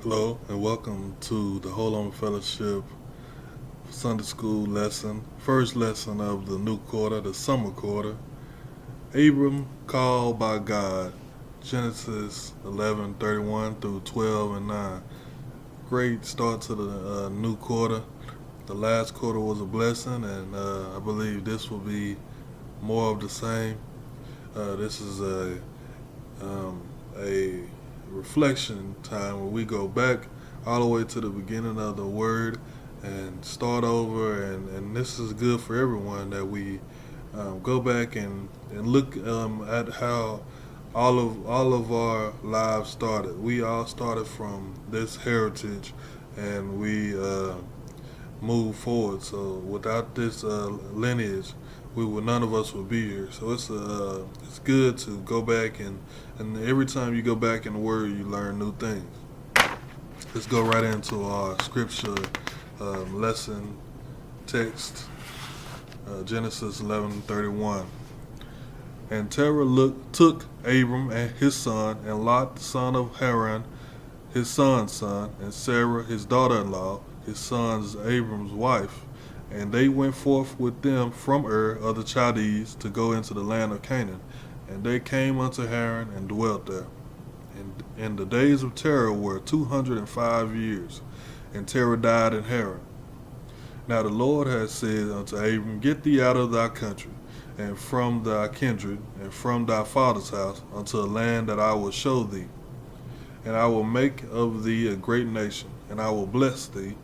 Hello and welcome to the Whole Armour Fellowship Sunday School lesson, first lesson of the new quarter, the summer quarter. Abram called by God, Genesis 11:31 through 12 and 9. Great start to the new quarter. The last quarter was a blessing, and I believe this will be more of the same. This is a reflection time where we go back all the way to the beginning of the word and start over, and this is good for everyone that we go back and look at how all of our lives started. We all started from this heritage, and we move forward. So without this lineage, none of us would be here. So it's good to go back and every time you go back in the Word, you learn new things. Let's go right into our scripture lesson text, Genesis 11:31. And Terah took Abram and his son, and Lot the son of Haran, his son's son, and Sarah his daughter-in-law, his son's Abram's wife, and they went forth with them from Ur of the Chaldees to go into the land of Canaan. And they came unto Haran and dwelt there. And the days of Terah were 205 years, and Terah died in Haran. Now the Lord had said unto Abram, Get thee out of thy country, and from thy kindred, and from thy father's house, unto a land that I will show thee. And I will make of thee a great nation, and I will bless thee,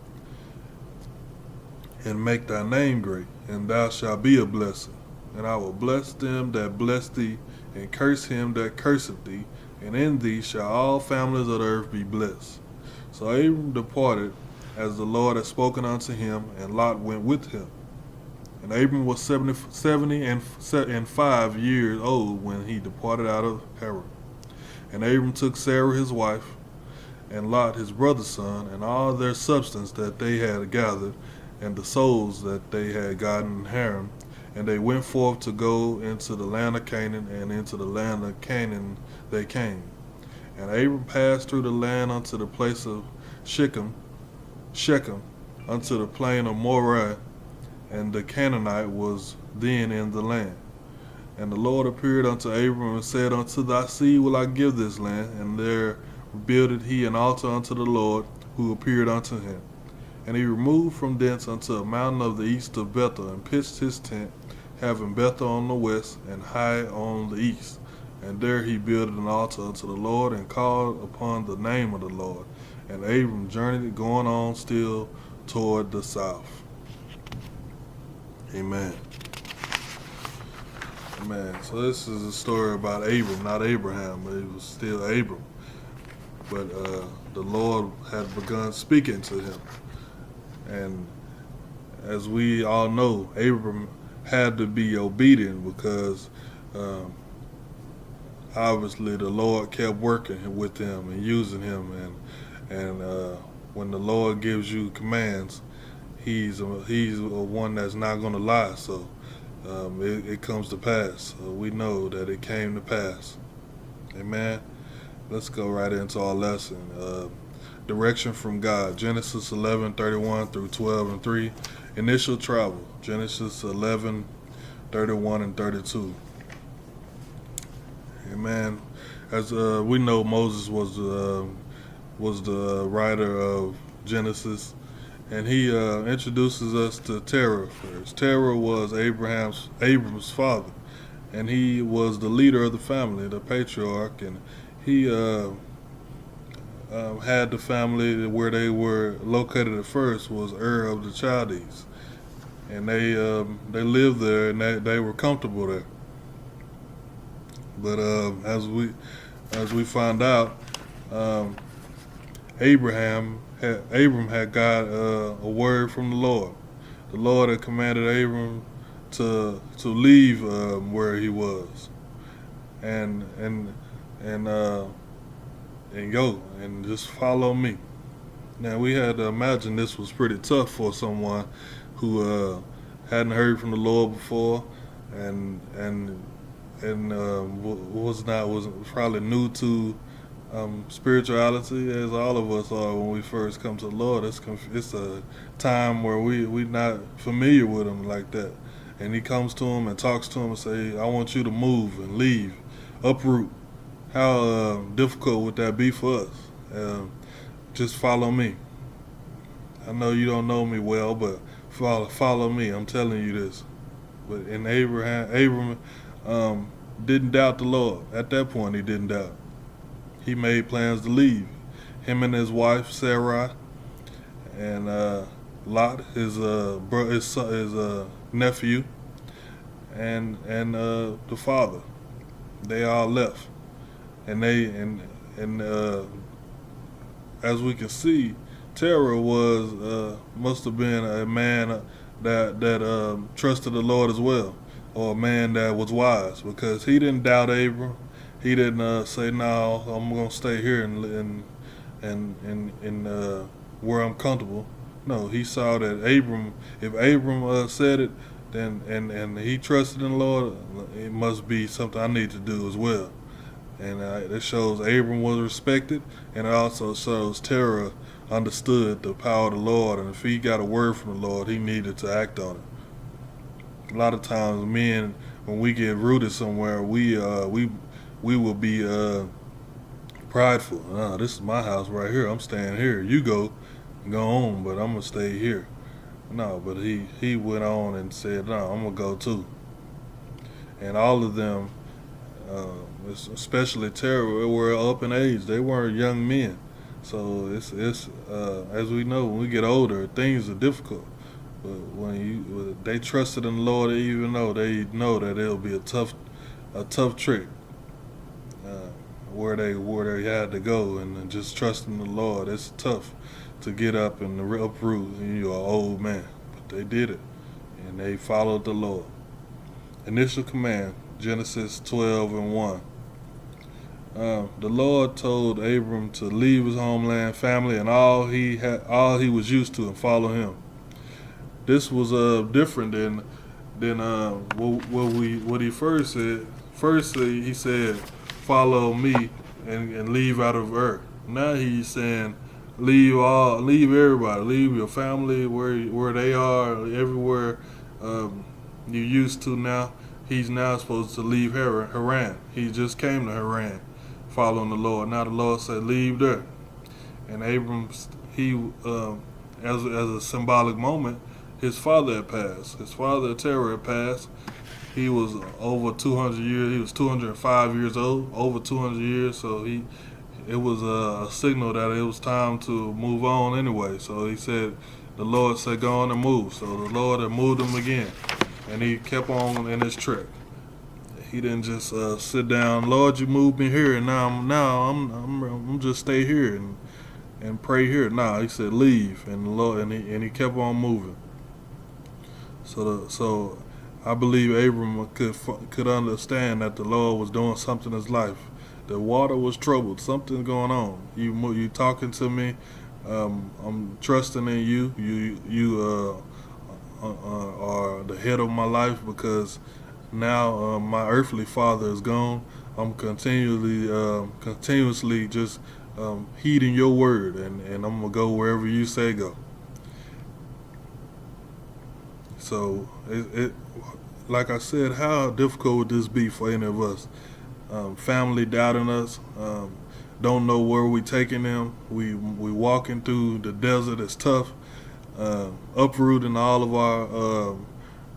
and make thy name great, and thou shalt be a blessing. And I will bless them that bless thee, and curse him that curseth thee, and in thee shall all families of the earth be blessed. So Abram departed, as the Lord had spoken unto him, and Lot went with him. And Abram was 75 years old when he departed out of Haran. And Abram took Sarah his wife, and Lot his brother's son, and all their substance that they had gathered, and the souls that they had gotten in Haran, and they went forth to go into the land of Canaan, and into the land of Canaan they came. And Abram passed through the land unto the place of Shechem, unto the plain of Moreh, and the Canaanite was then in the land. And the Lord appeared unto Abram and said, Unto thy seed will I give this land. And there builded he an altar unto the Lord, who appeared unto him. And he removed from thence unto a mountain of the east of Bethel, and pitched his tent, having Bethel on the west, and Hai on the east. And there he builded an altar unto the Lord, and called upon the name of the Lord. And Abram journeyed, going on still toward the south. Amen. Amen. So this is a story about Abram, not Abraham, but it was still Abram. But the Lord had begun speaking to him. And as we all know, Abram had to be obedient because obviously the Lord kept working with him and using him. And when the Lord gives you commands, He's one that's not going to lie. So it comes to pass. So we know that it came to pass. Amen. Let's go right into our lesson. Direction from God. Genesis 11:31 through 12 and 3. Initial travel. Genesis 11:31 and 32. Amen. As we know, Moses was the writer of Genesis. And he introduces us to Terah first. Terah was Abram's father, and he was the leader of the family, the patriarch, and he had the family where they were located at first was Ur of the Chaldees, and they lived there and they were comfortable there. But as we find out, Abram had got a word from the Lord. The Lord had commanded Abram to leave where he was, and go and just follow me. Now we had to imagine this was pretty tough for someone who hadn't heard from the Lord before, and was probably new to spirituality, as all of us are when we first come to the Lord. It's a time where we not familiar with Him like that, and He comes to him and talks to him and say, "I want you to move and leave, uproot." How difficult would that be for us? Just follow me. I know you don't know me well, but follow me. I'm telling you this. But in Abram didn't doubt the Lord. At that point, he didn't doubt. He made plans to leave. Him and his wife Sarai and Lot, his nephew, and the father. They all left, and as we can see, Terah must have been a man that trusted the Lord as well, or a man that was wise, because he didn't doubt Abram. He didn't say, "No, I'm gonna stay here and where I'm comfortable." No, he saw that if Abram said it, then and he trusted in the Lord, it must be something I need to do as well. And it shows Abram was respected, and it also shows Terah understood the power of the Lord, and if he got a word from the Lord, he needed to act on it. A lot of times, men, when we get rooted somewhere, we will be prideful. This is my house right here. I'm staying here. You go on, but I'm gonna stay here. No, but he went on and said, "No, I'm gonna go too." And all of them, especially Terah, were up in age. They weren't young men. So it's as we know, when we get older, things are difficult. But when they trusted in the Lord, even though they know that it'll be a tough trick, where they had to go, and just trusting the Lord, it's tough to get up and uproot. You're an old man, but they did it, and they followed the Lord. Initial command, Genesis 12:1. The Lord told Abram to leave his homeland, family, and all he was used to, and follow Him. This was different than what he first said. First, he said, "Follow me and leave out of Ur." Now he's saying, leave everybody, leave your family where they are, everywhere you're used to now. He's now supposed to leave Haran. He just came to Haran, following the Lord. Now the Lord said, leave there. And Abram, as a symbolic moment, his father had passed. His father, Terah, had passed. He was over 200 years. He was 205 years old, over 200 years. So it was a signal that it was time to move on anyway. So he said, the Lord said, go on and move. So the Lord had moved him again, and he kept on in his trek. He didn't just sit down. Lord, you moved me here, and now I'm just stay here and pray here. Nah, he said leave, and the Lord, and he kept on moving. So I believe Abram could understand that the Lord was doing something in his life. The water was troubled. Something's going on. You talking to me. I'm trusting in you. You are the head of my life, because now my earthly father is gone. I'm continuously just heeding your word, and I'm gonna go wherever you say go. So it like I said, how difficult would this be for any of us? Family doubting us, don't know where we taking them. We walking through the desert. It's tough. Uprooting all of our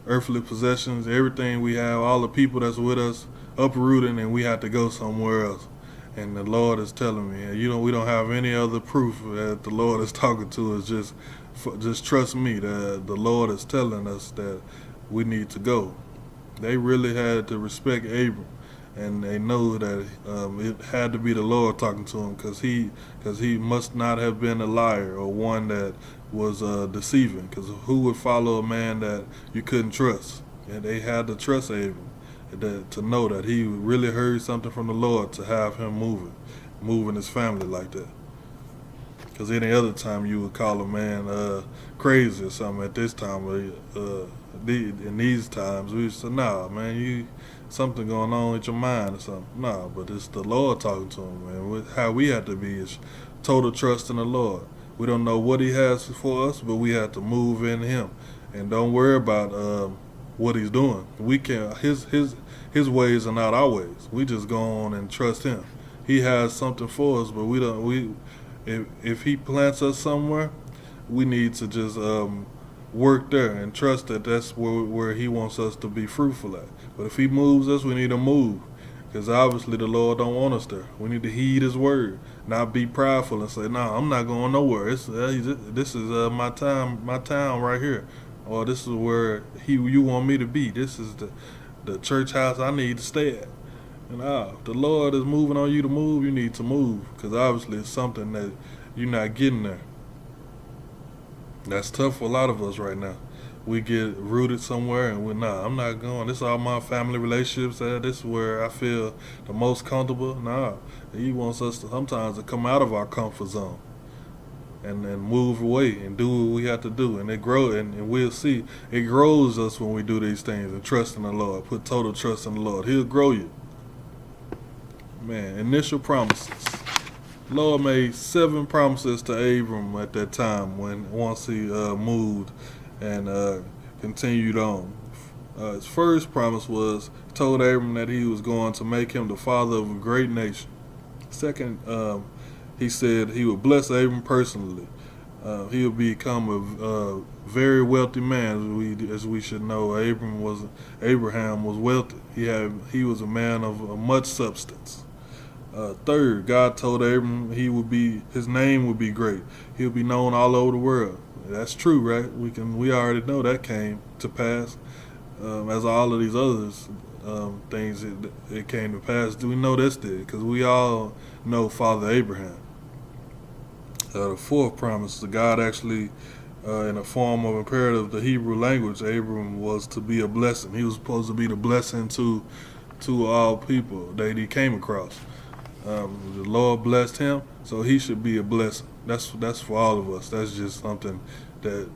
earthly possessions, everything we have, all the people that's with us, uprooting, and we have to go somewhere else. And the Lord is telling me, we don't have any other proof that the Lord is talking to us. Just trust me. That the Lord is telling us that we need to go. They really had to respect Abram, and they know that it had to be the Lord talking to him, because he must not have been a liar or one that was deceiving. Because who would follow a man that you couldn't trust? And they had to trust Abram to know that he really heard something from the Lord to have him moving his family like that. Because any other time you would call a man crazy or something. At this time, in these times, we say, nah, man, you something going on with your mind or something. Nah, but it's the Lord talking to him, man. How we have to be is total trust in the Lord. We don't know what He has for us, but we have to move in Him, and don't worry about what He's doing. We can His ways are not our ways. We just go on and trust Him. He has something for us, but we don't. If He plants us somewhere, we need to just work there and trust that that's where He wants us to be fruitful at. But if He moves us, we need to move, because obviously the Lord don't want us there. We need to heed His word, not be prideful and say, "No, I'm not going nowhere. This is my town right here, or this is where you want me to be. This is the church house I need to stay at." And if the Lord is moving on you to move, you need to move, because obviously it's something that you're not getting there. That's tough for a lot of us right now. We get rooted somewhere and I'm not going. This is all my family relationships. This is where I feel the most comfortable. He wants us to sometimes to come out of our comfort zone and move away and do what we have to do. And it grows, and we'll see. It grows us when we do these things and trust in the Lord. Put total trust in the Lord. He'll grow you. Man, initial promises. Lord made 7 promises to Abram at that time once he moved and continued on. His first promise was, told Abram that he was going to make him the father of a great nation. Second, he said he would bless Abram personally. He would become a very wealthy man, as we should know. Abraham was wealthy. He was a man of much substance. Third, God told Abram his name would be great. He'll be known all over the world. That's true, right? We already know that came to pass. As all of these others things it came to pass. Do we know this did? Because we all know Father Abraham. The fourth promise, God actually, in a form of imperative, the Hebrew language, Abram was to be a blessing. He was supposed to be the blessing to all people that he came across. The Lord blessed him, so he should be a blessing. That's for all of us. That's just something that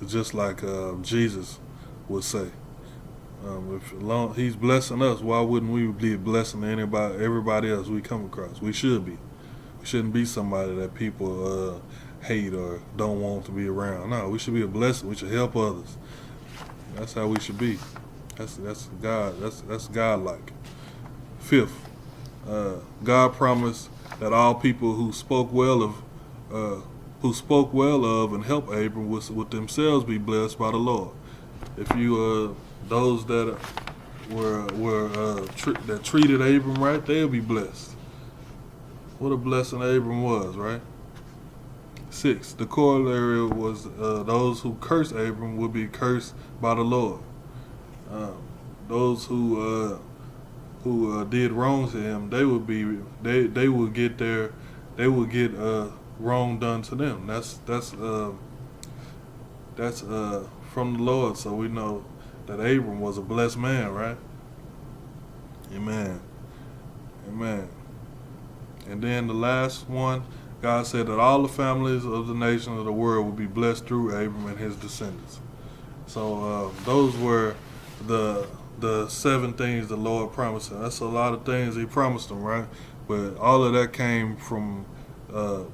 just like Jesus would say. If he's blessing us, why wouldn't we be a blessing to everybody else we come across? We should be. We shouldn't be somebody that people hate or don't want to be around. No, we should be a blessing. We should help others. That's how we should be. That's God. That's God-like. Fifth, God promised that all people who spoke well of and helped Abram would themselves be blessed by the Lord. If you those that that treated Abram right, they'll be blessed. What a blessing Abram was, right? 6, the corollary was those who cursed Abram would be cursed by the Lord. Those who did wrong to him, they would get wrong done to them. That's from the Lord. So we know that Abram was a blessed man, right? Amen. And then the last one, God said that all the families of the nations of the world would be blessed through Abram and his descendants. So those were the 7 things the Lord promised him. That's a lot of things he promised him, right? But all of that came from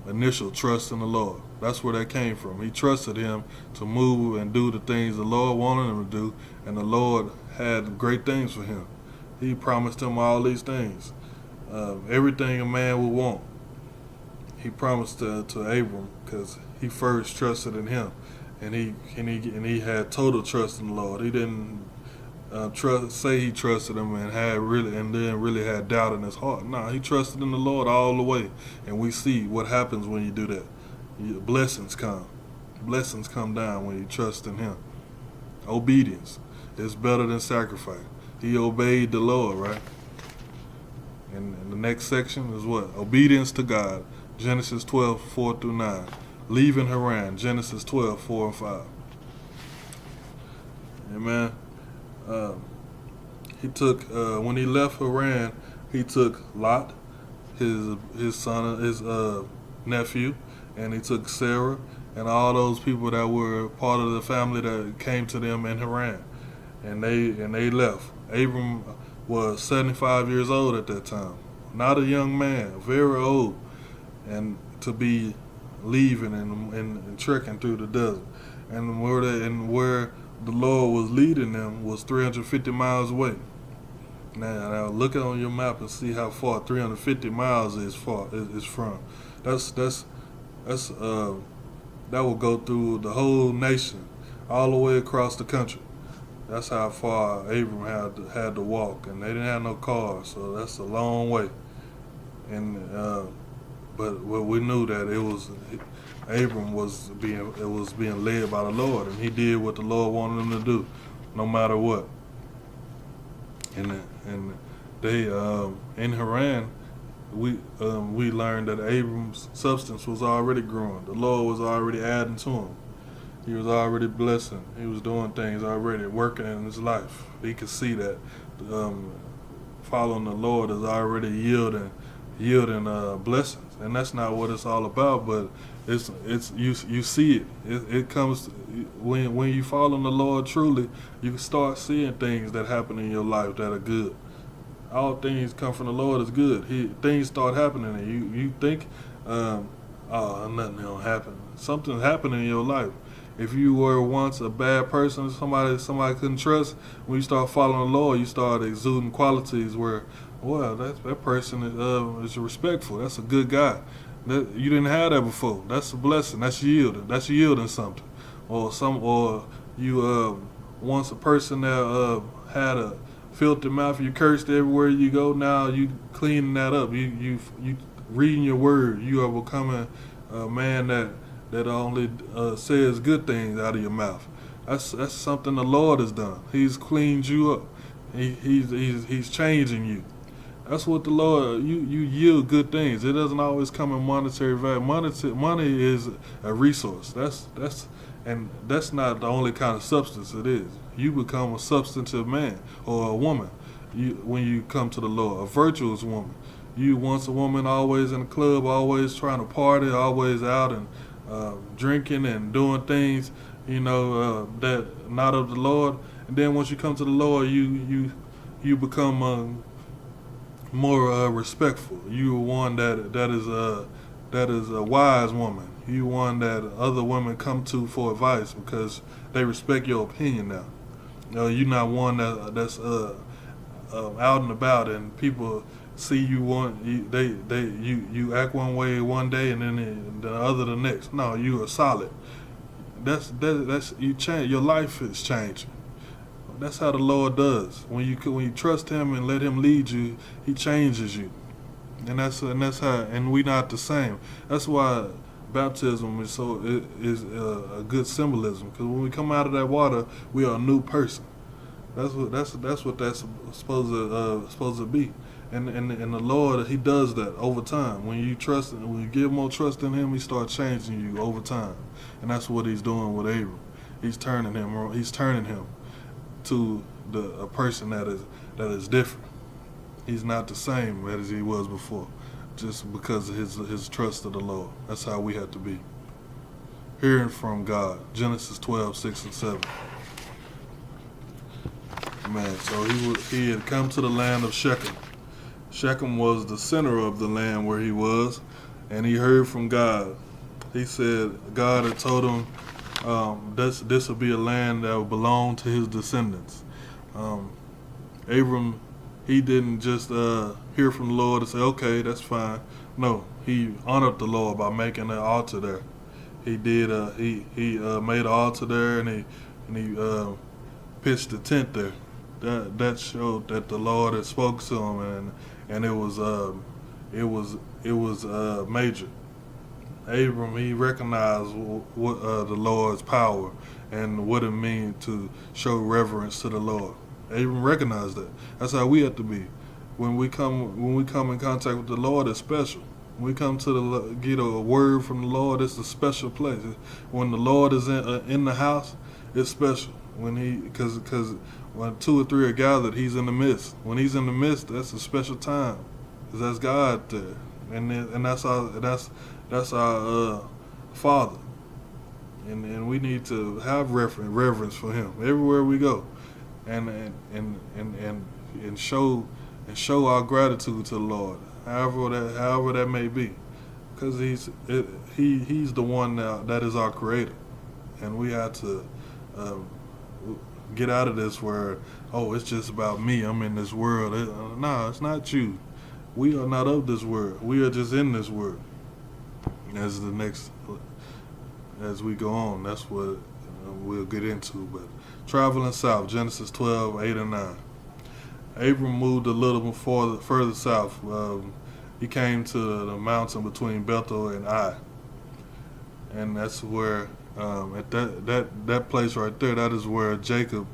initial trust in the Lord. That's where that came from. He trusted him to move and do the things the Lord wanted him to do, and the Lord had great things for him. He promised him all these things. Everything a man would want, he promised to Abram, because he first trusted in him, and he had total trust in the Lord. He didn't say he trusted him and then really had doubt in his heart. No, he trusted in the Lord all the way, and we see what happens when you do that. Blessings come down when you trust in him. Obedience is better than sacrifice. He obeyed the Lord, right? And the next section is what? Obedience to God. Genesis 12:4-9. Leaving Haran. Genesis 12:4-5. Amen. He took when he left Haran, he took Lot, his son, his nephew, and he took Sarah and all those people that were part of the family that came to them in Haran, and they left. Abram was 75 years old at that time, not a young man, very old, and to be leaving and trekking through the desert, and where the Lord was leading them was 350 miles away. Now look on your map and see how far 350 miles is from. That will go through the whole nation, all the way across the country. That's how far Abram had to walk, and they didn't have no cars, so that's a long way. And but we knew that Abram was being led by the Lord, and he did what the Lord wanted him to do, no matter what. And they in Haran, we learned that Abram's substance was already growing. The Lord was already adding to him. He was already blessing. He was doing things already, working in his life. He could see that following the Lord is already yielding blessings, and that's not what it's all about. But it's you see it. It comes when you follow the Lord truly. You can start seeing things that happen in your life that are good. All things come from the Lord is good. Things start happening, and you think, nothing don't happen. Something happened in your life. If you were once a bad person, somebody couldn't trust, when you start following the Lord, you start exuding qualities where, well, that person is respectful. That's a good guy. You didn't have that before. That's a blessing. That's yielding. That's yielding something. Or you once a person that had a filthy mouth, you cursed everywhere you go. Now you cleaning that up. You reading your word. You are becoming a man that only says good things out of your mouth. That's something the Lord has done. He's cleaned you up. He's changing you. That's what the Lord, you yield good things. It doesn't always come in monetary value. Money is a resource. And that's not the only kind of substance it is. You become a substantive man or a woman when you come to the Lord, a virtuous woman. You once a woman, always in the club, always trying to party, always out and drinking and doing things, that not of the Lord. And then once you come to the Lord, you become more respectful. You are one that is a wise woman. You one that other women come to for advice because they respect your opinion now. You're not one that's out and about and people see you you act one way one day and then the other the next. No, you are solid. That's you change. Your life is changing. That's how the Lord does. When you trust Him and let Him lead you, He changes you. And that's how. And we not the same. That's why baptism is a good symbolism. Because when we come out of that water, we are a new person. That's what that's supposed to be. And the Lord, He does that over time. When you give more trust in Him, He starts changing you over time. And that's what He's doing with Abram. He's turning him to a person that is different. He's not the same as he was before, just because of his trust of the Lord. That's how we have to be. Hearing from God. Genesis 12:6-7. Man, so he had come to the land of Shechem. Shechem was the center of the land where he was, and he heard from God. He said God had told him this will be a land that will belong to his descendants. Abram, he didn't just hear from the Lord and say, okay, that's fine. No, he honored the Lord by making an altar there. He did. He made an altar there, and he pitched a tent there. That showed that the Lord had spoke to him, and it was major. Abram, he recognized what the Lord's power and what it means to show reverence to the Lord. Abram recognized that. That's how we have to be. When we come in contact with the Lord, it's special. When we come to get a word from the Lord, it's a special place. When the Lord is in the house, it's special. Because when 2 or 3 are gathered, He's in the midst. When He's in the midst, that's a special time, because that's God there, and that's our Father. and we need to have reverence for Him everywhere we go, and show our gratitude to the Lord, however that may be, because He's the one that is our Creator, and we have to get out of this where, oh, it's just about me. I'm in this world. No, it's not you. We are not of this world. We are just in this world. As we go on, that's what we'll get into. But traveling south, Genesis 12:8 and 9. Abram moved a little bit further south. He came to the mountain between Bethel and Ai, and that's where at that place right there, that is where Jacob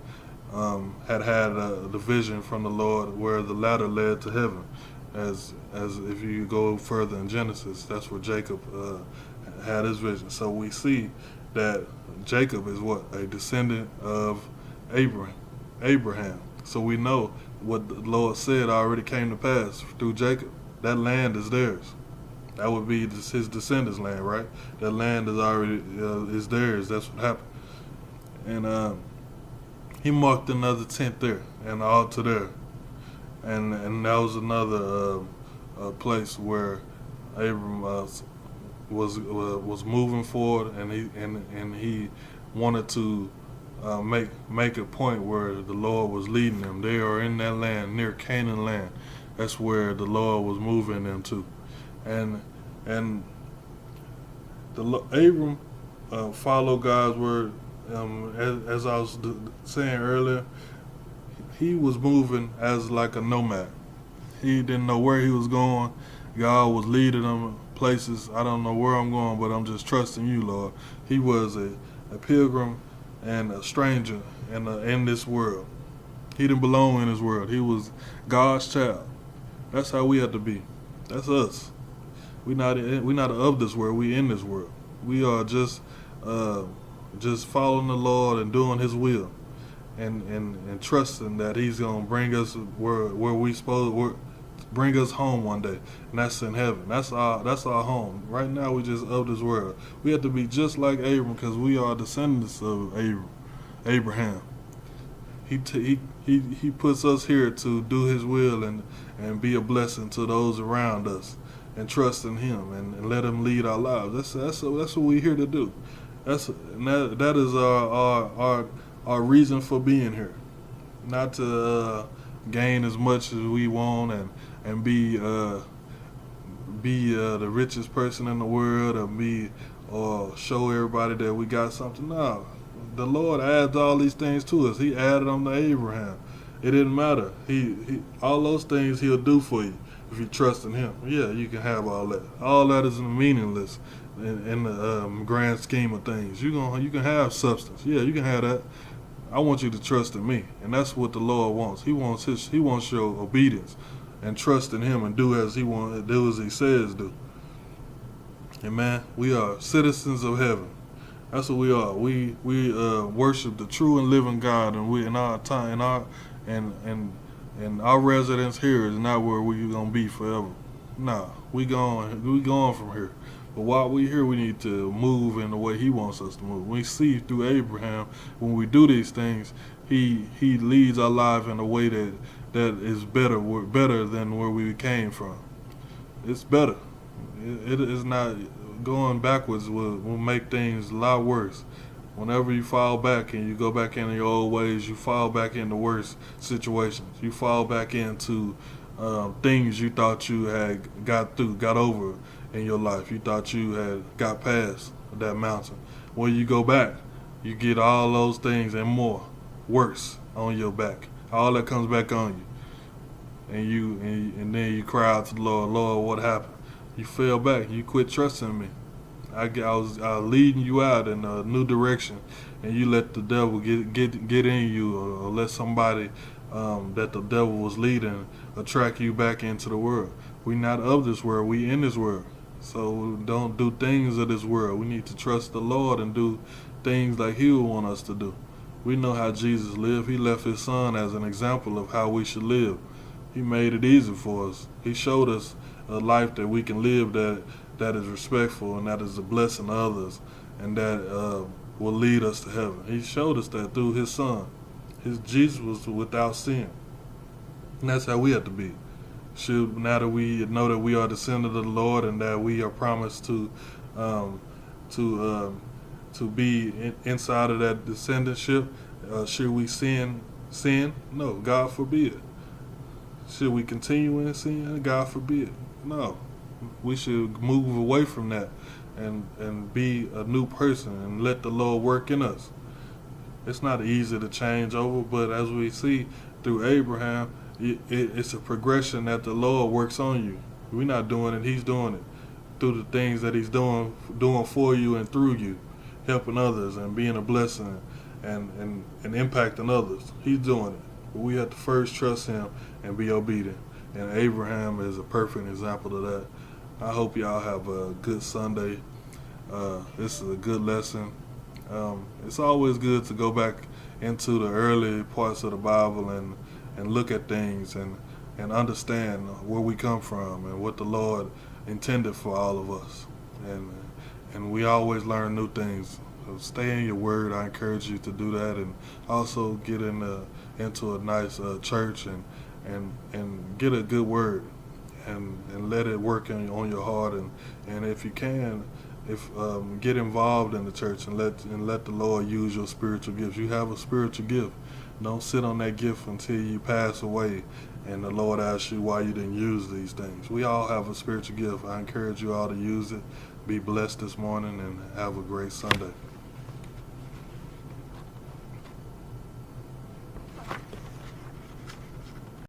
had the vision from the Lord, where the ladder led to heaven. As if you go further in Genesis, that's where Jacob had his vision. So we see that Jacob is what? A descendant of Abraham. So we know what the Lord said already came to pass through Jacob. That land is theirs. That would be his descendants' land, right? That land is already is theirs. That's what happened. And he marked another tent there, and an altar there, and that was another place where Abram was moving forward, and he wanted to make a point where the Lord was leading them. They are in that land near Canaan land. That's where the Lord was moving them to. And Abram followed God's word. As I was saying earlier, he was moving as like a nomad. He didn't know where he was going. God was leading him places. I don't know where I'm going, but I'm just trusting you, Lord. He was a pilgrim and a stranger in this world. He didn't belong in this world. He was God's child. That's how we have to be. That's us. We're not of this world. We in this world. We are just following the Lord and doing His will, and trusting that He's gonna bring us where we supposed bring us home one day, and that's in heaven. That's our home. Right now we just of this world. We have to be just like Abram, because we are descendants of Abraham. He puts us here to do His will and be a blessing to those around us, and trust in Him and let Him lead our lives. That's what we're here to do. That is our reason for being here, not to gain as much as we want and be the richest person in the world, or show everybody that we got something. No, the Lord adds all these things to us. He added them to Abraham. It didn't matter. He all those things He'll do for you if you trust in Him. Yeah, you can have all that. All that is meaningless in the grand scheme of things. You can have substance. Yeah, you can have that. I want you to trust in me, and that's what the Lord wants. He wants your obedience and trust in Him, and do as He says do. Amen. We are citizens of heaven. That's what we are. We worship the true and living God, and we in our time and our residence here is not where we gonna be forever. Nah, we going from here. But while we here, we need to move in the way He wants us to move. We see through Abraham, when we do these things, he leads our life in a way that is better than where we came from. It's better. It is not going backwards will make things a lot worse. Whenever you fall back and you go back into your old ways, you fall back into worse situations. You fall back into things you thought you had got over in your life. You thought you had got past that mountain. When you go back, you get all those things and more worse on your back. All that comes back on you, and then you cry out to the Lord. Lord, what happened? You fell back. You quit trusting me. I was leading you out in a new direction, and you let the devil get in you, or let somebody that the devil was leading attract you back into the world. We not of this world. We in this world. So don't do things of this world. We need to trust the Lord and do things like He would want us to do. We know how Jesus lived. He left His Son as an example of how we should live. He made it easy for us. He showed us a life that we can live that is respectful and that is a blessing to others. and that will lead us to heaven. He showed us that through His Son. His Jesus was without sin, and that's how we have to be. Now that we know that we are descendants of the Lord and that we are promised um, to inside of that descendantship, should we sin? No, God forbid. Should we continue in sin? God forbid. No, we should move away from that and be a new person and let the Lord work in us. It's not easy to change over, but as we see through Abraham, it's a progression that the Lord works on you. We're not doing it; He's doing it through the things that He's doing for you and through you, helping others and being a blessing and impacting others. He's doing it. But we have to first trust Him and be obedient. And Abraham is a perfect example of that. I hope y'all have a good Sunday. This is a good lesson. It's always good to go back into the early parts of the Bible and look at things and understand where we come from and what the Lord intended for all of us. And we always learn new things. So stay in your word. I encourage you to do that, and also get into a nice church and get a good word and let it work on your heart, and if you can, get involved in the church and let the Lord use your spiritual gifts. You have a spiritual gift. Don't sit on that gift until you pass away and the Lord asks you why you didn't use these things. We all have a spiritual gift. I encourage you all to use it. Be blessed this morning and have a great Sunday.